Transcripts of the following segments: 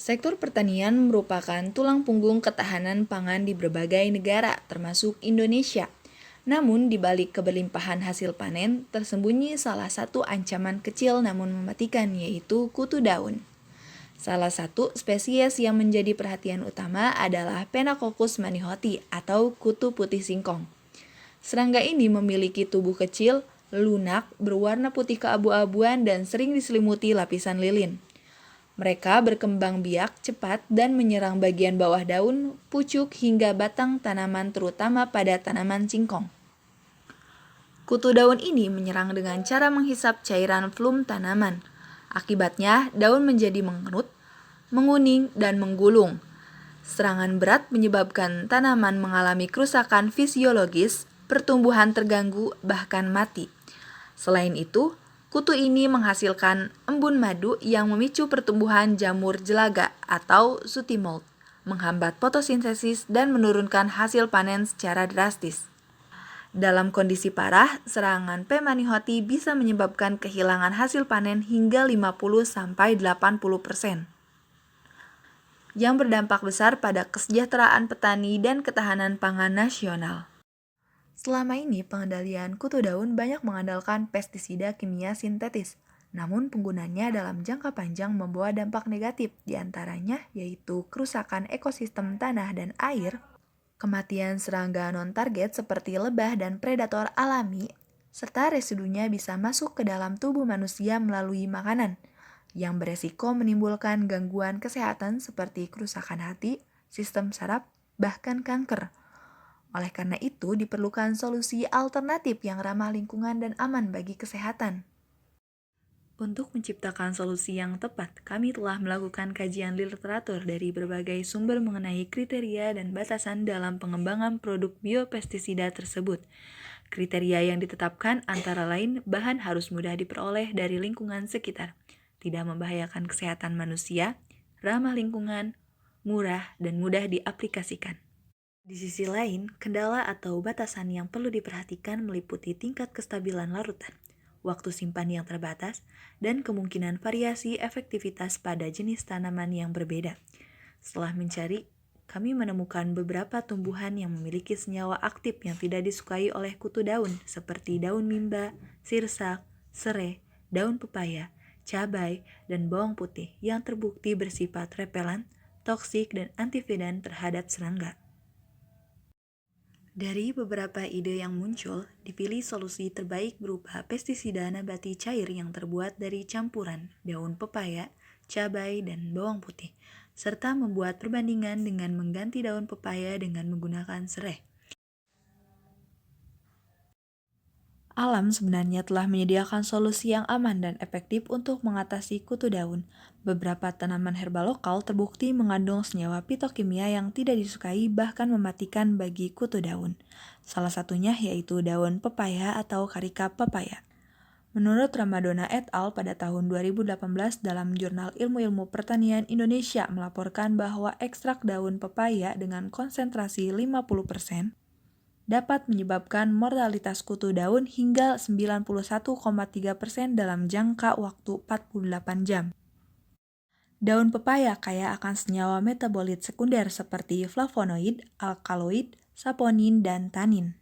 Sektor pertanian merupakan tulang punggung ketahanan pangan di berbagai negara, termasuk Indonesia. Namun, di balik keberlimpahan hasil panen, tersembunyi salah satu ancaman kecil namun mematikan, yaitu kutu daun. Salah satu spesies yang menjadi perhatian utama adalah Phenacoccus manihoti atau kutu putih singkong. Serangga ini memiliki tubuh kecil, lunak, berwarna putih keabu-abuan dan sering diselimuti lapisan lilin. Mereka berkembang biak cepat dan menyerang bagian bawah daun, pucuk, hingga batang tanaman terutama pada tanaman singkong. Kutu daun ini menyerang dengan cara menghisap cairan flum tanaman. Akibatnya, daun menjadi mengerut, menguning, dan menggulung. Serangan berat menyebabkan tanaman mengalami kerusakan fisiologis, pertumbuhan terganggu, bahkan mati. Selain itu, kutu ini menghasilkan embun madu yang memicu pertumbuhan jamur jelaga atau sooty mold, menghambat fotosintesis dan menurunkan hasil panen secara drastis. Dalam kondisi parah, serangan P. manihoti bisa menyebabkan kehilangan hasil panen hingga 50-80%, yang berdampak besar pada kesejahteraan petani dan ketahanan pangan nasional. Selama ini, pengendalian kutu daun banyak mengandalkan pestisida kimia sintetis. Namun, penggunanya dalam jangka panjang membawa dampak negatif, diantaranya yaitu kerusakan ekosistem tanah dan air, kematian serangga non-target seperti lebah dan predator alami, serta residunya bisa masuk ke dalam tubuh manusia melalui makanan, yang beresiko menimbulkan gangguan kesehatan seperti kerusakan hati, sistem saraf, bahkan kanker. Oleh karena itu, diperlukan solusi alternatif yang ramah lingkungan dan aman bagi kesehatan. Untuk menciptakan solusi yang tepat, kami telah melakukan kajian literatur dari berbagai sumber mengenai kriteria dan batasan dalam pengembangan produk biopestisida tersebut. Kriteria yang ditetapkan antara lain bahan harus mudah diperoleh dari lingkungan sekitar, tidak membahayakan kesehatan manusia, ramah lingkungan, murah, dan mudah diaplikasikan. Di sisi lain, kendala atau batasan yang perlu diperhatikan meliputi tingkat kestabilan larutan, waktu simpan yang terbatas, dan kemungkinan variasi efektivitas pada jenis tanaman yang berbeda. Setelah mencari, kami menemukan beberapa tumbuhan yang memiliki senyawa aktif yang tidak disukai oleh kutu daun, seperti daun mimba, sirsak, serai, daun pepaya, cabai, dan bawang putih yang terbukti bersifat repelan, toksik, dan antivedan terhadap serangga. Dari beberapa ide yang muncul, dipilih solusi terbaik berupa pestisida nabati cair yang terbuat dari campuran daun pepaya, cabai, dan bawang putih, serta membuat perbandingan dengan mengganti daun pepaya dengan menggunakan serai. Alam sebenarnya telah menyediakan solusi yang aman dan efektif untuk mengatasi kutu daun. Beberapa tanaman herba lokal terbukti mengandung senyawa fitokimia yang tidak disukai bahkan mematikan bagi kutu daun. Salah satunya yaitu daun pepaya atau karika pepaya. Menurut Ramadona et al. Pada tahun 2018 dalam jurnal Ilmu-Ilmu Pertanian Indonesia melaporkan bahwa ekstrak daun pepaya dengan konsentrasi 50% dapat menyebabkan mortalitas kutu daun hingga 91,3% dalam jangka waktu 48 jam. Daun pepaya kaya akan senyawa metabolit sekunder seperti flavonoid, alkaloid, saponin, dan tanin.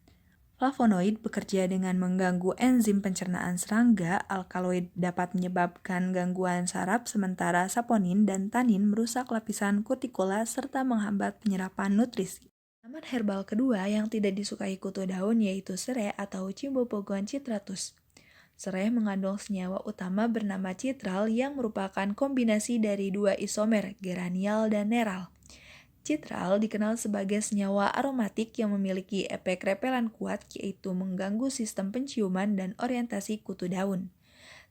Flavonoid bekerja dengan mengganggu enzim pencernaan serangga, alkaloid dapat menyebabkan gangguan saraf, sementara saponin dan tanin merusak lapisan kutikula serta menghambat penyerapan nutrisi. Tanaman herbal kedua yang tidak disukai kutu daun yaitu serai atau Cymbopogon citratus. Serai mengandung senyawa utama bernama citral yang merupakan kombinasi dari dua isomer, geranial dan neral. Citral dikenal sebagai senyawa aromatik yang memiliki efek repelan kuat yaitu mengganggu sistem penciuman dan orientasi kutu daun.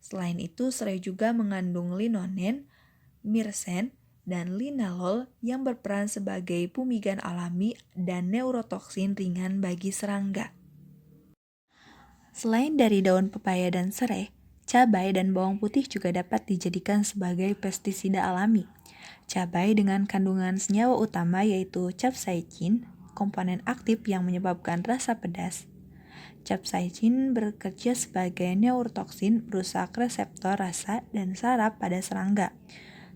Selain itu, serai juga mengandung linonen, myrcene, dan linalol yang berperan sebagai pumigan alami dan neurotoksin ringan bagi serangga. Selain dari daun pepaya dan serai, cabai dan bawang putih juga dapat dijadikan sebagai pestisida alami. Cabai dengan kandungan senyawa utama yaitu capsaicin, komponen aktif yang menyebabkan rasa pedas. Capsaicin bekerja sebagai neurotoksin, merusak reseptor rasa dan saraf pada serangga.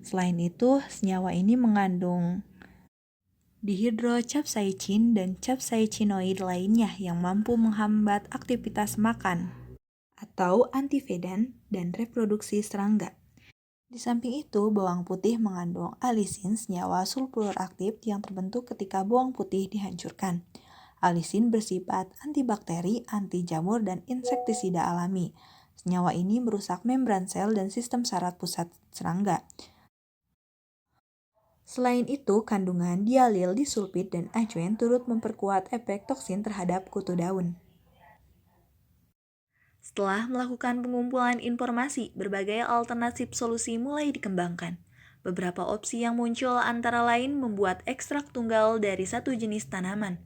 Selain itu, senyawa ini mengandung dihidrocapsaicin dan capsaicinoid lainnya yang mampu menghambat aktivitas makan atau antivedan dan reproduksi serangga. Di samping itu, bawang putih mengandung alisin, senyawa sulfur aktif yang terbentuk ketika bawang putih dihancurkan. Alisin bersifat antibakteri, anti jamur, dan insektisida alami. Senyawa ini merusak membran sel dan sistem saraf pusat serangga. Selain itu, kandungan dialil disulfid dan ajoen turut memperkuat efek toksin terhadap kutu daun. Setelah melakukan pengumpulan informasi, berbagai alternatif solusi mulai dikembangkan. Beberapa opsi yang muncul antara lain membuat ekstrak tunggal dari satu jenis tanaman,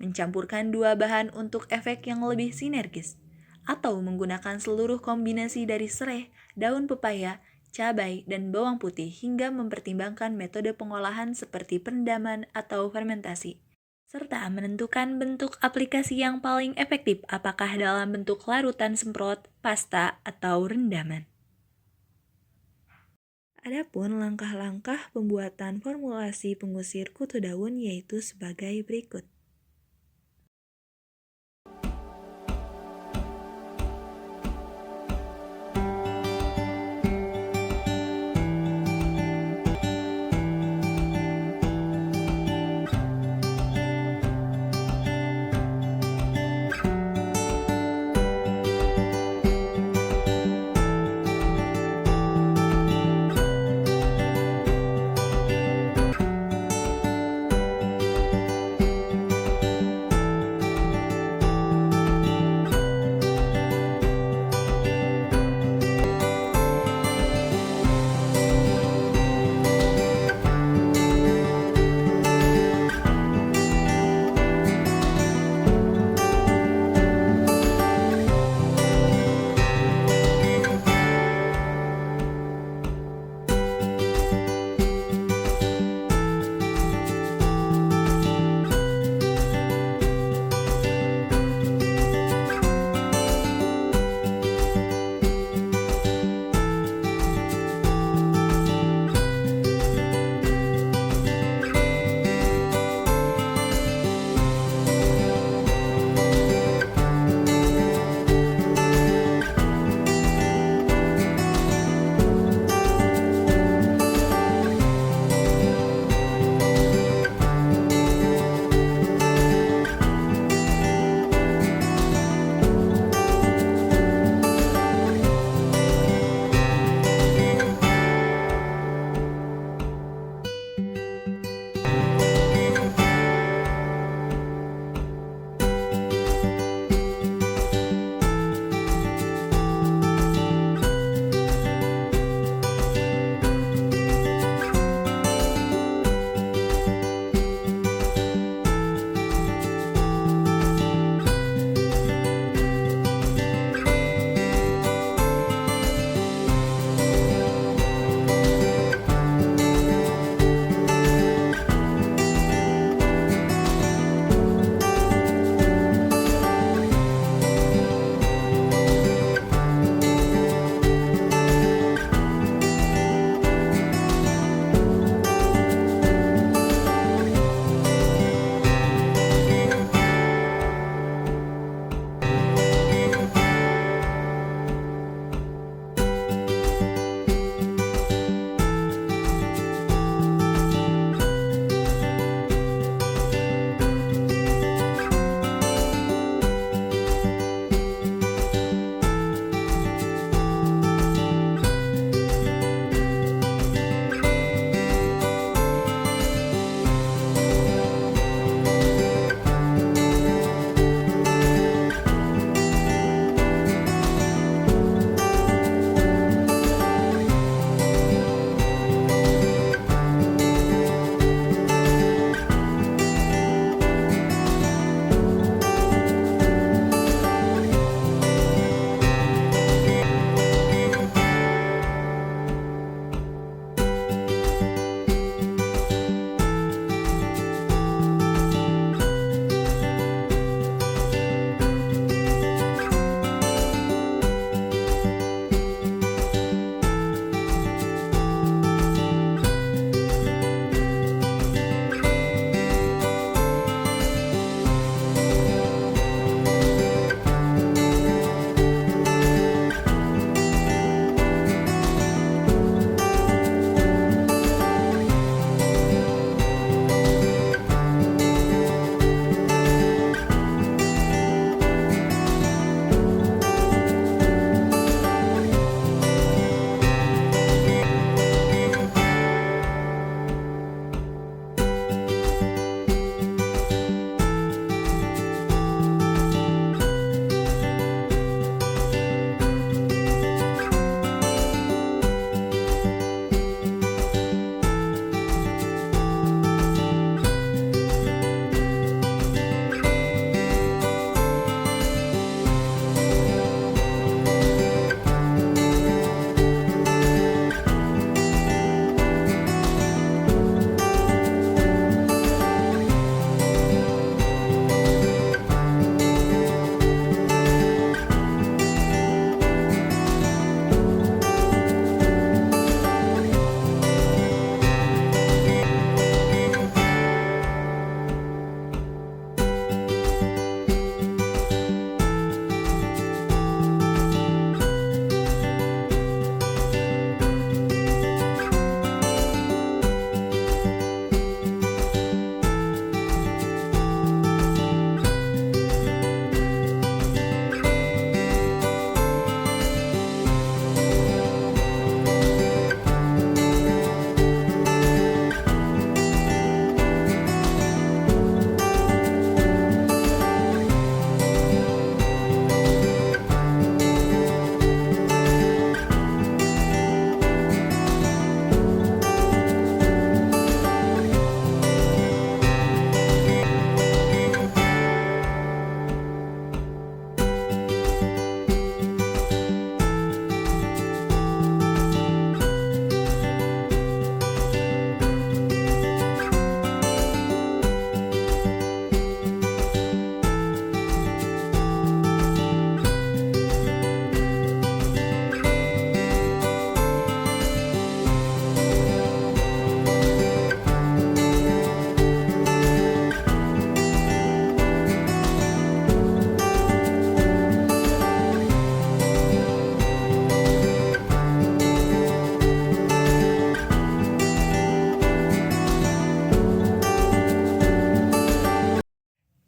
mencampurkan dua bahan untuk efek yang lebih sinergis, atau menggunakan seluruh kombinasi dari serai, daun pepaya, cabai, dan bawang putih hingga mempertimbangkan metode pengolahan seperti perendaman atau fermentasi, serta menentukan bentuk aplikasi yang paling efektif, apakah dalam bentuk larutan semprot, pasta, atau rendaman. Adapun langkah-langkah pembuatan formulasi pengusir kutu daun yaitu sebagai berikut.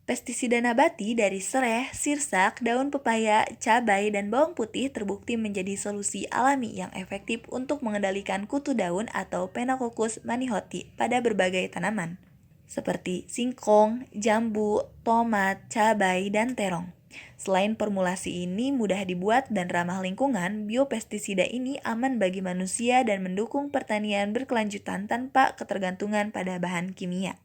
Pestisida nabati dari sereh, sirsak, daun pepaya, cabai, dan bawang putih terbukti menjadi solusi alami yang efektif untuk mengendalikan kutu daun atau Phenacoccus manihoti pada berbagai tanaman, seperti singkong, jambu, tomat, cabai, dan terong. Selain formulasi ini mudah dibuat dan ramah lingkungan, biopestisida ini aman bagi manusia dan mendukung pertanian berkelanjutan tanpa ketergantungan pada bahan kimia.